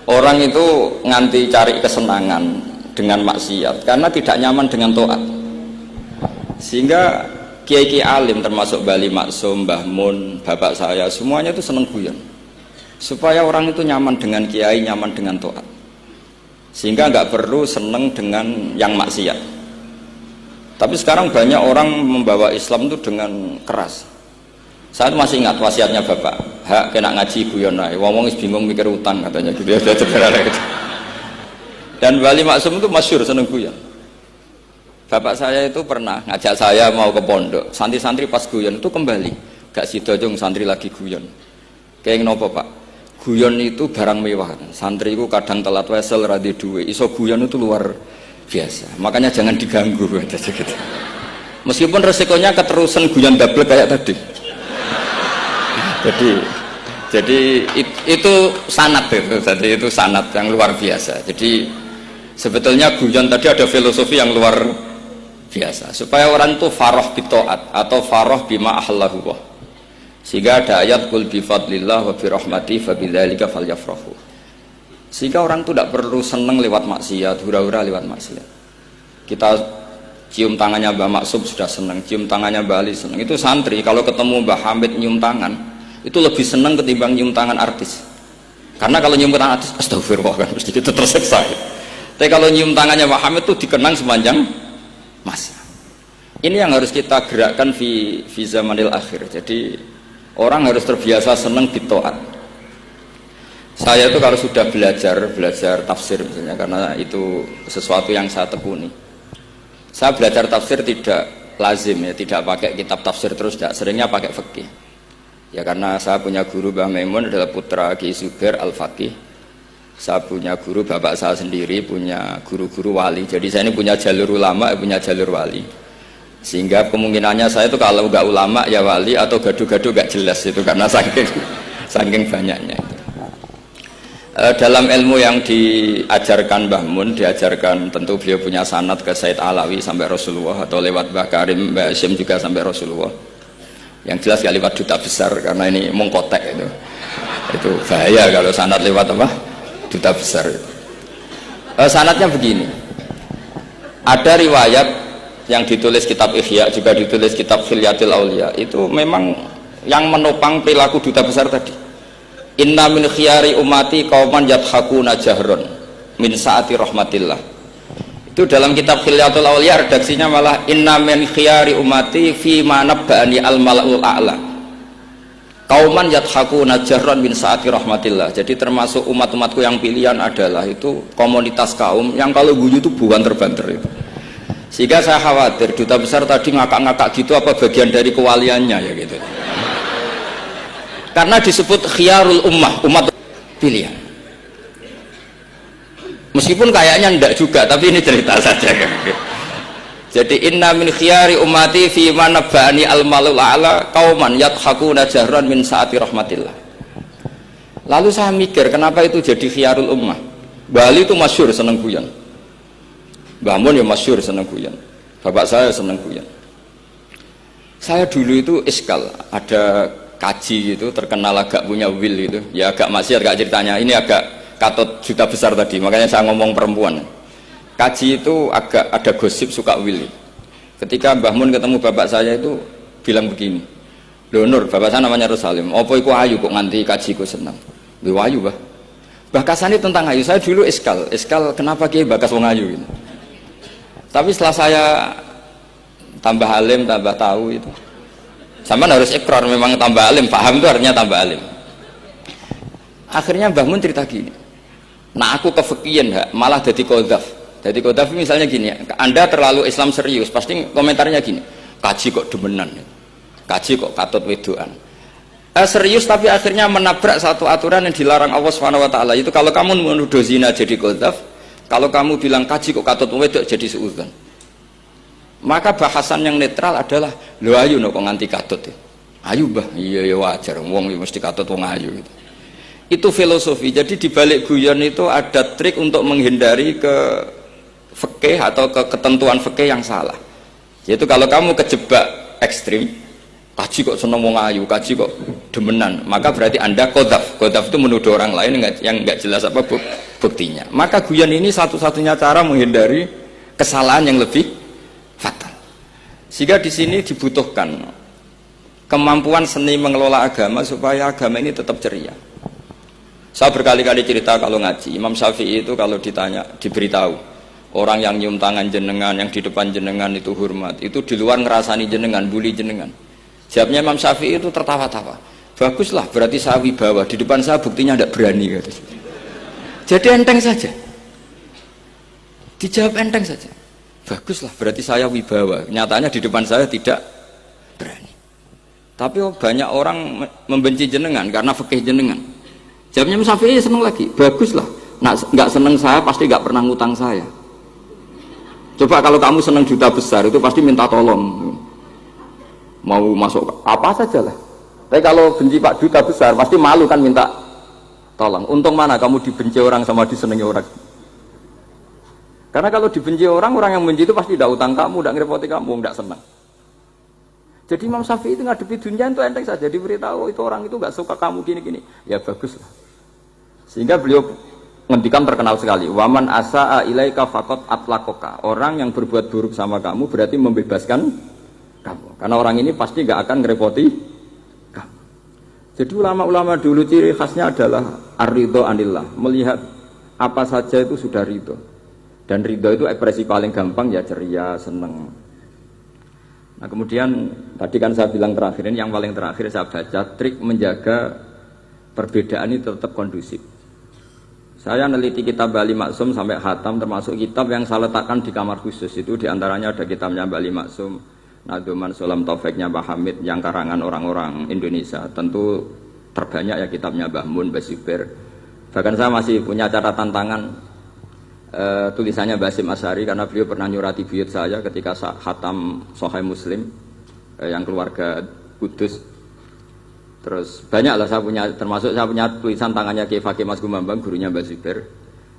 Orang itu nganti cari kesenangan dengan maksiat karena tidak nyaman dengan taat. Sehingga kiai-kiai alim termasuk Bali Maksum, Mbah Mun, bapak saya semuanya itu seneng guyon. Supaya orang itu nyaman dengan kiai, nyaman dengan taat. Sehingga nggak perlu seneng dengan yang maksiat. Tapi sekarang banyak orang membawa Islam itu dengan keras. Saya masih ingat wasiatnya bapak, hak kena ngaji guyon ae, wong bingung mikir utang katanya gitu ya, gitu. Dan Bali Maksum itu masyhur seneng guyon. Bapak saya itu pernah ngajak saya mau ke pondok, santri-santri pas guyon itu kembali, gak sido jong santri lagi guyon. Kayak nopo pak, guyon itu barang mewah. Santri itu kadang telat wesel radhi duwe, iso guyon itu luar biasa. Makanya jangan diganggu gitu. Meskipun resikonya keterusan guyon double kayak tadi. Jadi itu sanad itu, jadi itu sanad yang luar biasa. Jadi sebetulnya guyon tadi ada filosofi yang luar biasa supaya orang itu farah bitaat atau farah bima ahlahu. Sehingga ada ayat qul bi fadlillah wa bi rahmati fa bidzalika falyafrahu. Sehingga orang itu tidak perlu seneng lewat maksiat, hura-hura lewat maksiat. Kita cium tangannya Mbah Maksum sudah seneng, cium tangannya Mbah Ali seneng. Itu santri kalau ketemu Mbah Hamid nyium tangan itu lebih senang ketimbang nyium tangan artis. Karena kalau nyium tangan artis, astagfirullah kan mesti itu tersiksa. Tapi kalau nyium tangannya Pak Hamid itu dikenang sepanjang masa. Ini yang harus kita gerakkan fi zamanil akhir. Jadi orang harus terbiasa senang bitaat. Saya itu kalau sudah belajar tafsir misalnya, karena itu sesuatu yang saya tekuni. Saya belajar tafsir tidak lazim ya, tidak pakai kitab tafsir terus, tidak, seringnya pakai fikih. Ya karena saya punya guru Mbah Maimun adalah putra Ki Zubair Al-Faqih. Saya punya guru bapak saya sendiri, punya guru-guru wali. Jadi saya ini punya jalur ulama, punya jalur wali. Sehingga kemungkinannya saya itu kalau nggak ulama ya wali atau gaduh-gaduh nggak jelas itu karena saking banyaknya. Dalam ilmu yang diajarkan Mbah Mun, diajarkan tentu beliau punya sanad ke Said Alawi sampai Rasulullah atau lewat Mbah Karim, Mbah Hashim juga sampai Rasulullah. Yang jelas gak lewat duta besar karena ini mengkotek itu bahaya kalau sanad lewat apa duta besar. Sanadnya begini, ada riwayat yang ditulis kitab Ihya, juga ditulis kitab Khilyatil Aulia, itu memang yang menopang perilaku duta besar tadi. Inna min khiyari umati qauman yadhakuna jahron min saati rahmatillah. Itu dalam kitab Khilyatul Aulia redaksinya malah inna min khiyari umati fi ma nabba'ani al-mala'ul a'la qauman yadhakuna jahran min saati rahmatillah. Jadi termasuk umat-umatku yang pilihan adalah itu komunitas kaum yang kalau guyu itu bukan terbanter itu. Sehingga saya khawatir duta besar tadi ngakak-ngakak gitu apa bagian dari kewaliannya ya gitu. Karena disebut khiyarul ummah, umat pilihan. Meskipun kayaknya enggak juga, tapi ini cerita saja kan. Jadi inna min khiyari ummati fi man nabba'ani al-malul a'la qauman yadhakuna jahran min saati rahmatillah. Lalu saya mikir kenapa itu jadi khiyarul ummah. Bali itu masyhur seneng guyon. Mbah Mun ya masyhur seneng guyon. Bapak saya seneng guyon. Saya dulu itu iskal, ada kaji gitu terkenal agak punya will gitu. Ya agak maksiat agak ceritanya. Ini agak katut juta besar tadi, makanya saya ngomong perempuan. Kaji itu agak ada gosip suka willy. Ketika Mbah Mun ketemu bapak saya itu bilang begini, "Lho Nur, bapak saya namanya Rosalim, apa iku ayu kok nganti kaji ku seneng?" "Lho ayu, Mbah." Bahasane tentang ayu, saya dulu iskal kenapa Kiai bakas wong ayu gitu. Tapi setelah saya tambah alim, tambah tahu itu. Sama harus ikrar memang tambah alim, paham itu artinya tambah alim. Akhirnya Mbah Mun cerita gini, nah aku kefikian malah jadi kodaf. Jadi kodaf misalnya gini, Anda terlalu Islam serius, pasti komentarnya gini, kaji kok demenan, kaji kok katut wedoan. Serius tapi akhirnya menabrak satu aturan yang dilarang Allah SWT. Itu kalau kamu menuduh zina jadi kodaf, kalau kamu bilang kaji kok katut wedok jadi suudzon. Maka bahasan yang netral adalah, lo ayu no kok nganti katut ya. Ayu bah, iya ya wajar, wong mesti katut wong ayu gitu. Itu filosofi. Jadi di balik guyon itu ada trik untuk menghindari ke fikih atau ke ketentuan fikih yang salah. Yaitu kalau kamu kejebak ekstrim, kaji kok seneng wong ayu, kaji kok demenan, maka berarti Anda qadzaf. Qadzaf itu menuduh orang lain yang enggak jelas apa buktinya. Maka guyon ini satu-satunya cara menghindari kesalahan yang lebih fatal. Sehingga di sini dibutuhkan kemampuan seni mengelola agama supaya agama ini tetap ceria. Saya berkali-kali cerita kalau ngaji, Imam Syafi'i itu kalau ditanya, diberitahu orang yang nyium tangan jenengan, yang di depan jenengan itu hormat, itu di luar ngerasani jenengan, bully jenengan. Jawabnya Imam Syafi'i itu tertawa-tawa. Baguslah, berarti saya wibawa, di depan saya buktinya tidak berani. Jadi enteng saja, dijawab enteng saja. Baguslah, berarti saya wibawa, nyatanya di depan saya tidak berani. Tapi banyak orang membenci jenengan karena fikih jenengan. Jawabnya Imam Syafi'i seneng lagi. Baguslah, nggak seneng saya pasti nggak pernah ngutang saya. Coba kalau kamu seneng juta besar itu pasti minta tolong, mau masuk apa saja lah. Tapi kalau benci Pak duta besar pasti malu kan minta tolong. Untung mana kamu dibenci orang sama disenangi orang. Karena kalau dibenci orang yang membenci itu pasti tidak utang kamu, tidak ngerepoti kamu, tidak senang. Jadi Imam Syafi'i itu ngadepi dunia itu enteng saja, diberitahu itu orang itu nggak suka kamu gini-gini, ya bagus lah. Sehingga beliau ngendikan terkenal sekali, waman asaa ilaika faqat atlaqaka. Orang yang berbuat buruk sama kamu berarti membebaskan kamu. Karena orang ini pasti nggak akan ngerepoti kamu. Jadi ulama-ulama dulu ciri khasnya adalah ar-ridho anillah, melihat apa saja itu sudah ridho. Dan ridho itu ekspresi paling gampang ya ceria, seneng. Nah kemudian tadi kan saya bilang terakhir ini yang paling terakhir saya baca trik menjaga perbedaan ini tetap kondusif. Saya neliti kitab Bali Maksum sampai khatam, termasuk kitab yang saya letakkan di kamar khusus itu diantaranya ada kitabnya Bali Maksum, Naduman Sulam Taufiknya Mbah Hamid yang karangan orang-orang Indonesia. Tentu terbanyak ya kitabnya Mbah Mun, Mbah Zubair. Bahkan saya masih punya catatan tangan tulisannya Basim Asyari karena beliau pernah nyurati buyut saya ketika khatam Sahih Muslim yang keluarga Kudus. Terus banyak lah saya punya, termasuk saya punya tulisan tangannya Kiai Fakih Mas Gumambang, gurunya Mbak Zubair.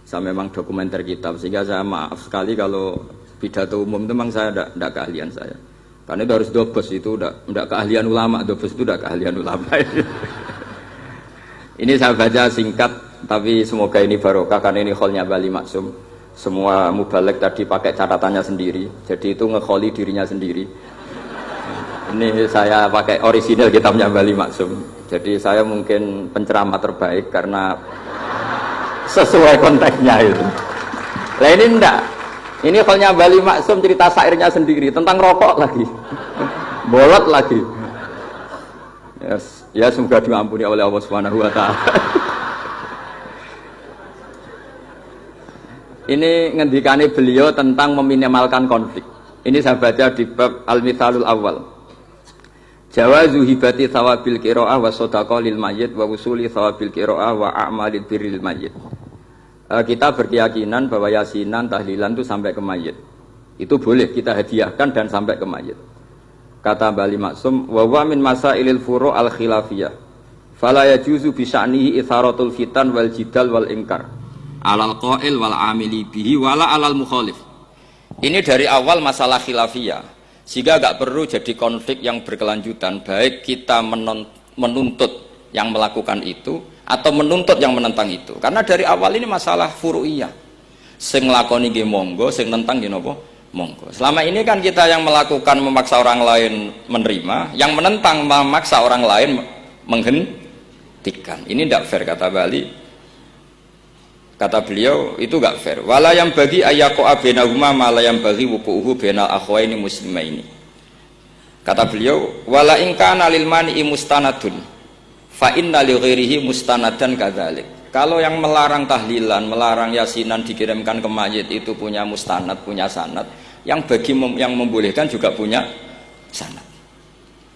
Saya memang dokumenter kitab, sehingga saya maaf sekali kalau pidato umum itu memang saya tidak keahlian saya. Karena itu harus dobes, itu tidak keahlian ulama, dobes itu tidak keahlian ulama. Ini saya baca singkat, tapi semoga ini barokah karena ini kholnya Bali Maksum. Semua mubalek tadi pakai catatannya sendiri, jadi itu ngekholi dirinya sendiri. Ini saya pakai orisinal kitabnya Bali Maksum. Jadi saya mungkin penceramah terbaik karena sesuai konteksnya itu. Nah ini enggak. Ini kholnya Bali Maksum, cerita syairnya sendiri tentang rokok lagi, bolot lagi. Yes. Ya semoga diampuni oleh Allah Subhanahu wa taala. Ini ngendikane beliau tentang meminimalkan konflik. Ini saya baca di bab Al-Mithalul Awal. Jawazu hibati thawabil qiraah wa shadaqah lil mayyit wa wusuli thawabil qiraah wa a'malil birril mayyit. Kita berkeyakinan bahwa yasinan, tahlilan itu sampai ke mayit. Itu boleh kita hadiahkan dan sampai ke mayit. Kata Bali Maksum, wa wa min masailil furu' al khilafiyah fala yajuzu bi sya'nihi itharatul fitan wal jidal wal ingkar alal qail wal amili bihi wala alal mukhalif. Ini dari awal masalah khilafiyah, sehingga agak perlu jadi konflik yang berkelanjutan, baik kita menuntut yang melakukan itu atau menuntut yang menentang itu. Karena dari awal ini masalah furu'iyah, sing nglakoni nggih monggo, sing nentang nggih napa monggo. Selama ini kan kita yang melakukan memaksa orang lain menerima, yang menentang memaksa orang lain menghentikan. Ini tidak fair kata Bali. Kata beliau itu tidak fair. Wala yang bagi ayaqa bainahuma ma la yang bagi wuquhu bainal akhwaini muslimaini. Kata beliau, wala in kana lil mani'i mustanadun fa inna li ghairihi mustanadan kadzalik. Kalau yang melarang tahlilan, melarang yasinan dikirimkan ke mayit itu punya mustanad, punya sanad. Yang bagi yang membolehkan juga punya sanad.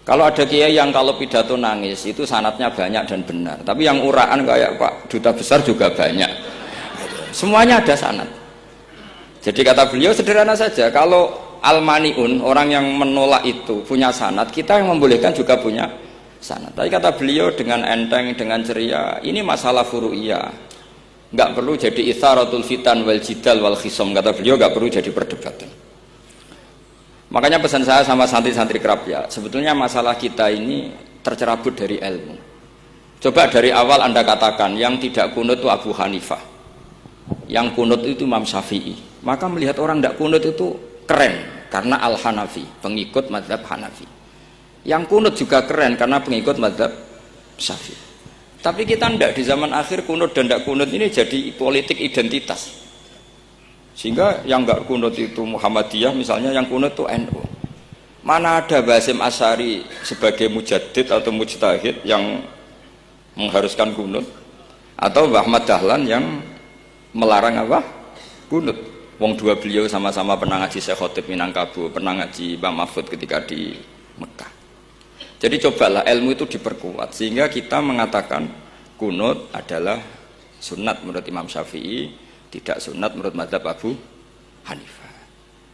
Kalau ada kiai yang kalau pidato nangis itu sanadnya banyak dan benar, tapi yang uraan kayak Pak Duta Besar juga banyak. Semuanya ada sanad. Jadi kata beliau sederhana saja, kalau al-maniun, orang yang menolak itu punya sanad, kita yang membolehkan juga punya sanad. Tapi kata beliau dengan enteng, dengan ceria, ini masalah furu'iyah, nggak perlu jadi itharatul fitan wal jidal wal khisom. Kata beliau nggak perlu jadi perdebatan. Makanya pesan saya sama santri-santri kerap ya, sebetulnya masalah kita ini tercerabut dari ilmu. Coba dari awal Anda katakan yang tidak kunut itu Abu Hanifah, yang kunut itu Imam Syafi'i, maka melihat orang tidak kunut itu keren karena Al-Hanafi, pengikut mazhab Hanafi. Yang kunut juga keren karena pengikut mazhab Syafi'i. Tapi kita tidak, di zaman akhir kunut dan tidak kunut ini jadi politik identitas. Sehingga yang nggak kunut itu Muhammadiyah misalnya, yang kunut itu NU. Mana ada Basim Asy'ari sebagai mujaddid atau mujtahid yang mengharuskan kunut, atau Mbah Ahmad Dahlan yang melarang apa? Kunut. Wong dua beliau sama-sama pernah ngaji Syekh Khotib Minangkabau, pernah ngaji Mbah Mahfud ketika di Mekah. Jadi cobalah ilmu itu diperkuat sehingga kita mengatakan kunut adalah sunat menurut Imam Syafi'i, tidak sunat menurut mazhab Abu Hanifah.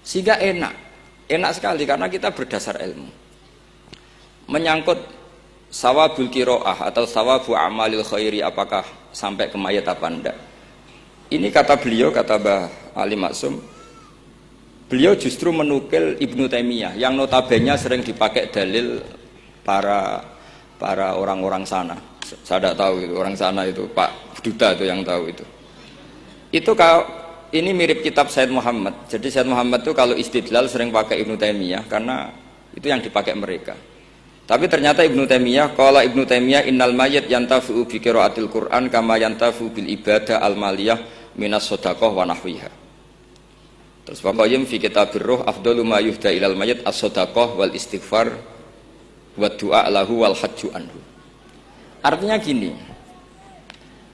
Sehingga enak sekali karena kita berdasar ilmu. Menyangkut sawabul qiraah atau sawabu amalil khairi, apakah sampai ke mayat apa enggak, ini kata beliau, kata Mbah Ali Maksum, beliau justru menukil Ibnu Taimiyah yang notabene sering dipakai dalil para orang-orang sana. Saya tidak tahu itu orang sana, itu Pak Duta itu yang tahu itu. Itu kalau ini mirip kitab Said Muhammad. Jadi Said Muhammad itu kalau istidlal sering pakai Ibnu Taimiyah karena itu yang dipakai mereka. Tapi ternyata Ibnu Taimiyah, qala Ibnu Taimiyah innal mayyit yantafi'u bi qiraatil Qur'an kama yantafi'u bil ibadah al maliyah minas shadaqah wa nahwiha. Terus Qayyim fi kitabir ruh afdalu ma yuhda ilal mayyit as-shadaqah wal istighfar wa du'a lahu wal hajju anhu. Artinya gini,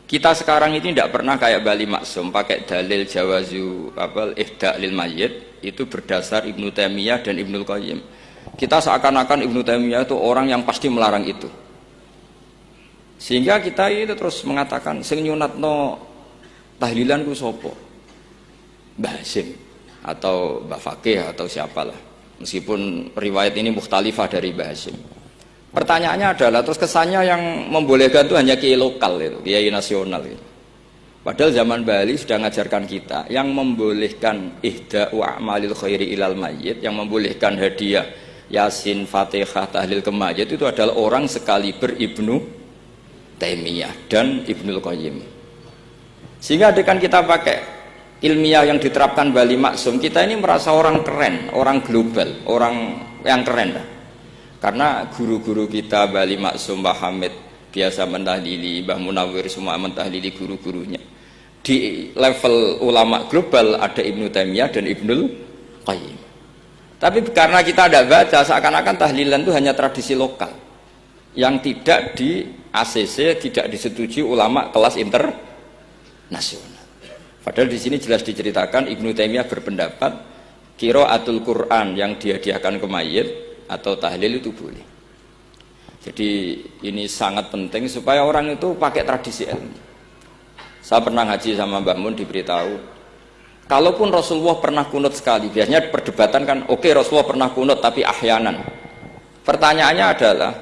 kita sekarang ini tidak pernah kayak Bali Maksum pakai dalil jawazu ihda lil mayyit itu berdasar Ibnu Taimiyah dan Ibnu Qayyim. Kita seakan-akan Ibnu Taimiyah itu orang yang pasti melarang itu. Sehingga kita itu terus mengatakan sing nyunatno tahlilan ku sapa? Mbah Hasyim atau Mbah Fakih atau siapalah. Meskipun riwayat ini mukhtalifah dari Mbah Hasyim. Pertanyaannya adalah terus kesannya yang membolehkan itu hanya kiai lokal itu, kiai nasional itu. Padahal zaman Bali sudah mengajarkan kita yang membolehkan ihda'u a'malil khairi ilal mayyit, yang membolehkan hadiah Yasin, Fatihah, tahlil ke mayit itu adalah orang sekaliber Ibnu Taimiyah dan Ibnu Qayyim. Sehingga dengan kita pakai ilmiah yang diterapkan Bali Maksum, kita ini merasa orang keren, orang global, orang yang keren dah. Karena guru-guru kita Bali Maksum, Mbah Hamid biasa mentahlili, Mbah Munawir semua mentahlili guru-gurunya. Di level ulama global ada Ibnu Taimiyah dan Ibnu Qayyim. Tapi karena kita tidak baca, seakan-akan tahlilan itu hanya tradisi lokal yang tidak di ACC, tidak disetujui ulama kelas internasional. Padahal di sini jelas diceritakan Ibnu Taimiyah berpendapat qiraatul Quran yang dihadiahkan ke mayit atau tahlil itu boleh. Jadi ini sangat penting supaya orang itu pakai tradisi ilmu. Saya pernah ngaji sama Mbak Mun, diberitahu kalaupun Rasulullah pernah kunut sekali, biasanya perdebatan kan, oke, Rasulullah pernah kunut tapi ahyanan. Pertanyaannya adalah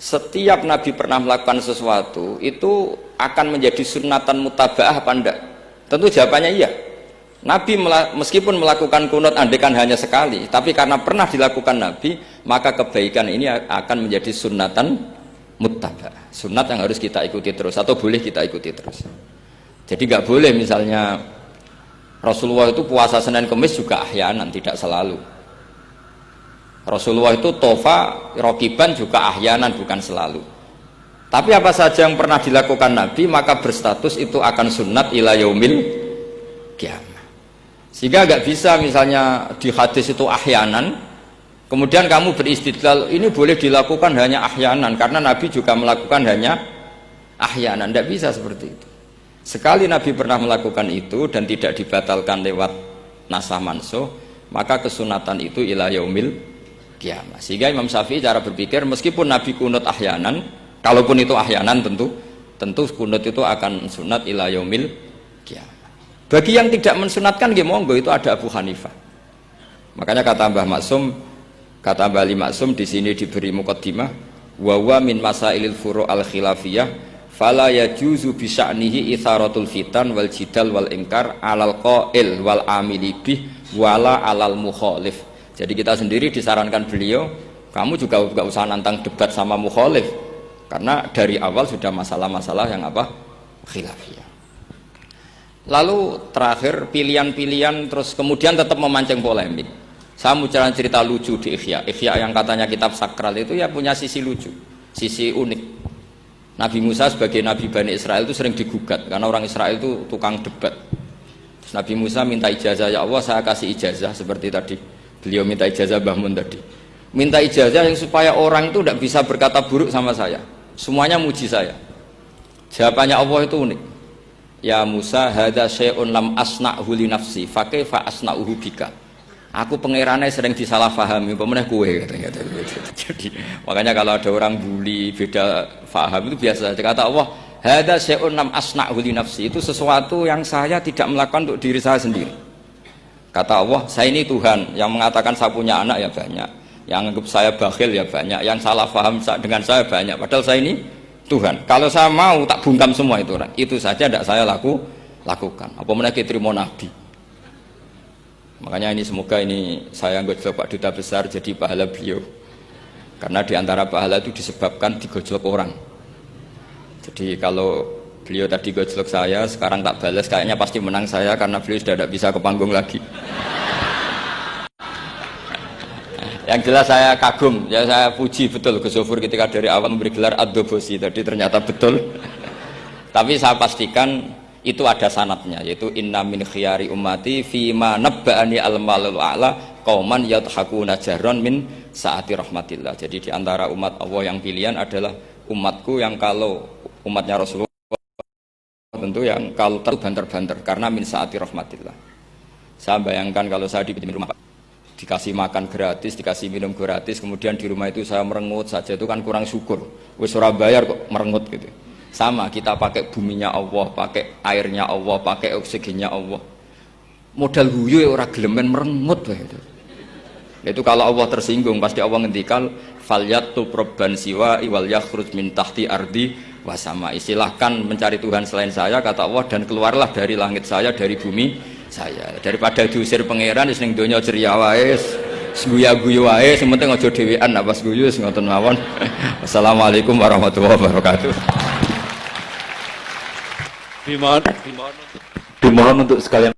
setiap Nabi pernah melakukan sesuatu itu akan menjadi sunnatan mutabaah apa enggak? Tentu jawabannya iya. Nabi meskipun melakukan kunut andekan hanya sekali, tapi karena pernah dilakukan Nabi, maka kebaikan ini akan menjadi sunnatan muttabaah, sunat yang harus kita ikuti terus atau boleh kita ikuti terus. Jadi nggak boleh misalnya Rasulullah itu puasa Senin Kemis juga ahyanan, tidak selalu. Rasulullah itu tofa rokiban juga ahyanan, bukan selalu. Tapi apa saja yang pernah dilakukan Nabi maka berstatus itu akan sunat ila yaumil qiyamah. Sehingga nggak bisa misalnya di hadis itu ahyanan, kemudian kamu beristidlal ini boleh dilakukan hanya ahyanan karena Nabi juga melakukan hanya ahyanan. Tidak bisa seperti itu. Sekali Nabi pernah melakukan itu dan tidak dibatalkan lewat nasah mansuh, maka kesunatan itu ila yaumil qiyamah. Sehingga Imam Syafi'i cara berpikir meskipun Nabi kunut ahyanan, kalaupun itu ahyanan tentu kunut itu akan sunat ila yaumil qiyamah. Bagi yang tidak mensunatkan monggo, itu ada Abu Hanifah. Makanya kata Mbah Maksum, kata Mbah Ali Maksum di sini diberi muqaddimah, wa wa min masailil furu' al khilafiyah fala yajuzu bi sya'nihi itharatul fitan wal jidal wal ingkar alal qail wal amili bih wala alal mukhalif. Jadi kita sendiri disarankan beliau Kamu juga nggak usah nantang debat sama mukhalif, karena dari awal sudah masalah-masalah yang apa? Khilafiyah. Lalu terakhir pilihan-pilihan, terus kemudian tetap memancing polemik. Saya mau cerita lucu di Ihya. Ihya yang katanya kitab sakral itu ya punya sisi lucu, sisi unik. Nabi Musa sebagai Nabi Bani Israel itu sering digugat karena orang Israel itu tukang debat. Terus Nabi Musa minta ijazah, ya Allah saya kasih ijazah seperti tadi. Beliau minta ijazah Mbah Mun tadi. Minta ijazah yang supaya orang itu tidak bisa berkata buruk sama saya. Semuanya muji saya. Jawabannya Allah itu unik. Ya Musa, hadza syai'un lam asna'hu li nafsi, fa kaifa asna'uhu bika. Aku pangerane sering disalahpahami, pemenah kue katanya. Jadi makanya kalau ada orang bully beda faham itu biasa. Kata Allah, hadza syai'un lam asna'hu li nafsi, itu sesuatu yang saya tidak melakukan untuk diri saya sendiri. Kata Allah, saya ini Tuhan, yang mengatakan saya punya anak ya banyak, yang anggap saya bakhil ya banyak, yang salah paham dengan saya banyak, padahal saya ini Tuhan. Kalau saya mau tak bungkam semua itu orang, itu saja tidak saya lakukan. Apa menaiki terima Nabi. Makanya ini semoga ini saya gojlok Pak Duta Besar jadi pahala beliau, karena diantara pahala itu disebabkan digojlok orang. Jadi kalau beliau tadi gojlok saya, sekarang tak balas, kayaknya pasti menang saya karena beliau sudah tidak bisa ke panggung lagi. Yang jelas saya kagum, ya saya puji betul Gus Zofur ketika dari awal memberi gelar Ad-Dobosi tadi ternyata betul. Tapi saya pastikan itu ada sanadnya, yaitu inna min khiyari ummati fima nabba'ani al-malul a'la qauman yadhakuna jarran min saati rahmatillah. Jadi diantara umat Allah yang pilihan adalah umatku yang kalau umatnya Rasulullah tentu yang kalau terbanter-banter karena min saati rahmatillah. Saya bayangkan kalau saya di rumah dikasih makan gratis, dikasih minum gratis, kemudian di rumah itu saya merengut saja, itu kan kurang syukur. Wis ora bayar kok merengut gitu. Sama kita pakai buminya Allah, pakai airnya Allah, pakai oksigennya Allah. Modal guyu ya ora gelemen merengut gitu. Itu kalau Allah tersinggung pasti Allah ngendikan falyatul probban siwa wal yakhruj min tahti ardi wasama. Istilahkan mencari Tuhan selain saya kata Allah dan keluarlah dari langit saya, dari bumi saya. Daripada diusir pangeran wis ning donya ceria wae, guyu-guyu wae, sing penting aja dhewean apa guyu wis ngoten mawon. Wassalamualaikum warahmatullahi wabarakatuh. Dimohon untuk sekalian